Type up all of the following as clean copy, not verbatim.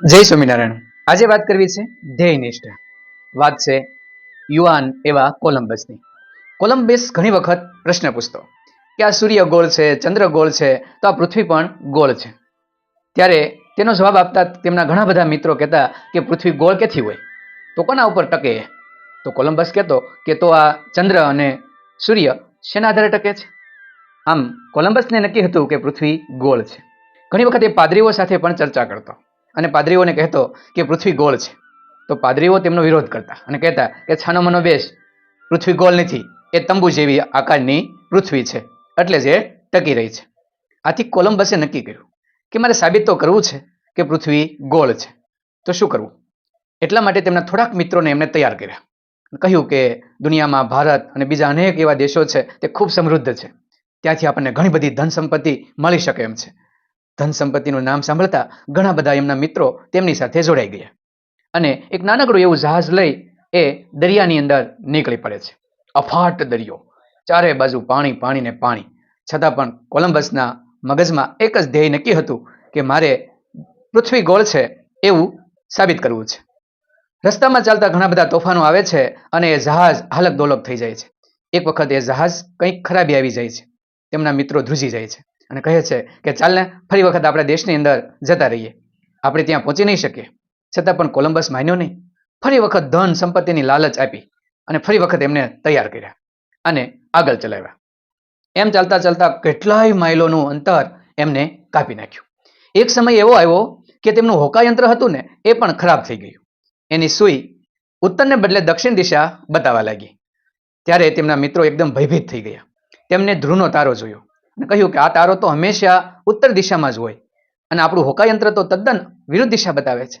જય સ્વામિનારાયણ. આજે વાત કરવી છે ધ્યેયનિષ્ઠ. વાત છે યુવાન એવા કોલંબસની. કોલંબસ ઘણી વખત પ્રશ્ન પૂછતો કે આ સૂર્ય ગોળ છે, ચંદ્ર ગોળ છે, તો આ પૃથ્વી પણ ગોળ છે. ત્યારે તેનો જવાબ આપતા તેમના ઘણા બધા મિત્રો કહેતા કે પૃથ્વી ગોળ ક્યાંથી હોય, તો કોના ઉપર ટકે? તો કોલંબસ કહેતો કે તો આ ચંદ્ર અને સૂર્ય શેના આધારે ટકે છે? આમ કોલંબસને નક્કી હતું કે પૃથ્વી ગોળ છે. ઘણી વખત એ પાદરીઓ સાથે પણ ચર્ચા કરતો અને પાદરીઓને કહેતો કે પૃથ્વી ગોળ છે. તો પાદરીઓ તેમનો વિરોધ કરતા અને કહેતા કે છાનો મનો બેસ, પૃથ્વી ગોળ નથી, એ તંબુ જેવી આકારની પૃથ્વી છે, એટલે જ એ ટકી રહી છે. આથી કોલંબસે નક્કી કર્યું કે મારે સાબિત તો કરવું છે કે પૃથ્વી ગોળ છે. તો શું કરવું? એટલા માટે તેમના થોડાક મિત્રોને એમને તૈયાર કર્યા. કહ્યું કે દુનિયામાં ભારત અને બીજા અનેક એવા દેશો છે તે ખૂબ સમૃદ્ધ છે, ત્યાંથી આપણને ઘણી બધી ધન સંપત્તિ મળી શકે એમ છે. ધન સંપત્તિનું નામ સાંભળતા ઘણા બધા એમના મિત્રો તેમની સાથે જોડાઈ ગયા અને એક નાનકડું એવું જહાજ લઈ એ દરિયાની અંદર નીકળી પડે છે. અફાટ દરિયો, ચારે બાજુ પાણી, પાણી ને પાણી. છતાં પણ કોલંબસના મગજમાં એક જ ધ્યેય નક્કી હતું કે મારે પૃથ્વી ગોળ છે એવું સાબિત કરવું છે. રસ્તામાં ચાલતા ઘણા બધા તોફાનો આવે છે અને એ જહાજ હાલક ડોલક થઈ જાય છે. એક વખત એ જહાજ કંઈક ખરાબી આવી જાય છે. તેમના મિત્રો ધ્રુજી જાય છે અને કહે છે કે ચાલને ફરી વખત આપણા દેશની અંદર જતા રહીએ, આપણે ત્યાં પહોંચી નહીં શકીએ. છતાં પણ કોલંબસ માન્યો નહીં. ફરી વખત ધન સંપત્તિની લાલચ આપી અને ફરી વખત એમને તૈયાર કર્યા અને આગળ ચલાવ્યા. એમ ચાલતા ચાલતા કેટલાય માઇલોનું અંતર એમને કાપી નાખ્યું. એક સમય એવો આવ્યો કે તેમનું હોકાયંત્ર હતું ને એ પણ ખરાબ થઈ ગયું. એની સુઈ ઉત્તરને બદલે દક્ષિણ દિશા બતાવવા લાગી. ત્યારે તેમના મિત્રો એકદમ ભયભીત થઈ ગયા. તેમને ધ્રુવનો તારો જોયો અને કહ્યું કે આ તારો તો હંમેશા ઉત્તર દિશામાં જ હોય અને આપણું હોકાયંત્ર તો તદ્દન વિરુદ્ધ દિશા બતાવે છે.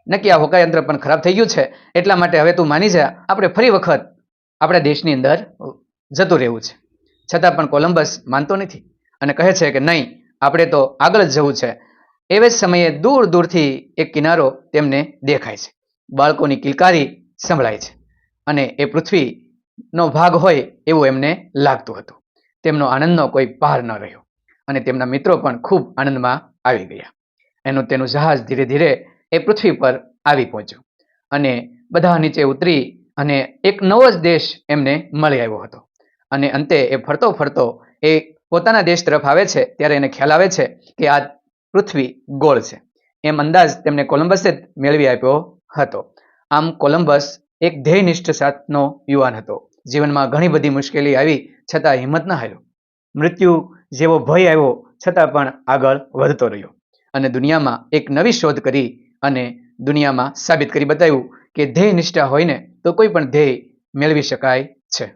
નક્કી આ હોકાયંત્ર પણ ખરાબ થઈ ગયું છે, એટલા માટે હવે તું માની જા, આપણે ફરી વખત આપણા દેશની અંદર જતું રહેવું છે. છતાં પણ કોલંબસ માનતો નથી અને કહે છે કે નહીં, આપણે તો આગળ જ જવું છે. એવે જ સમયે દૂર દૂરથી એક કિનારો તેમને દેખાય છે. બાળકોની કિલકારી સંભળાય છે અને એ પૃથ્વીનો ભાગ હોય એવું એમને લાગતું હતું. તેમનો આનંદનો કોઈ પાર ન રહ્યો અને તેમના મિત્રો પણ ખૂબ આનંદમાં આવી ગયા. તેનું જહાજ ધીરે ધીરે એ પૃથ્વી પર આવી પહોંચ્યું અને બધા નીચે ઉતરી અને એક નવો જ દેશ એમને મળી આવ્યો હતો. અને અંતે એ ફરતો ફરતો એ પોતાના દેશ તરફ આવે છે ત્યારે એને ખ્યાલ આવે છે કે આ પૃથ્વી ગોળ છે. એમ અંદાજ તેમને કોલંબસે જ મેળવી આપ્યો હતો. આમ કોલંબસ એક ધ્યેયનિષ્ઠ સાથનો યુવાન હતો. જીવનમાં ઘણી બધી મુશ્કેલી આવી છતાં હિંમત ન હાર્યો. મૃત્યુ જેવો ભય આવ્યો છતાં પણ આગળ વધતો રહ્યો અને દુનિયામાં એક નવી શોધ કરી અને દુનિયામાં સાબિત કરી બતાવ્યું કે ધ્યેય નિષ્ઠા હોય ને તો કોઈ પણ ધ્યેય મેળવી શકાય છે.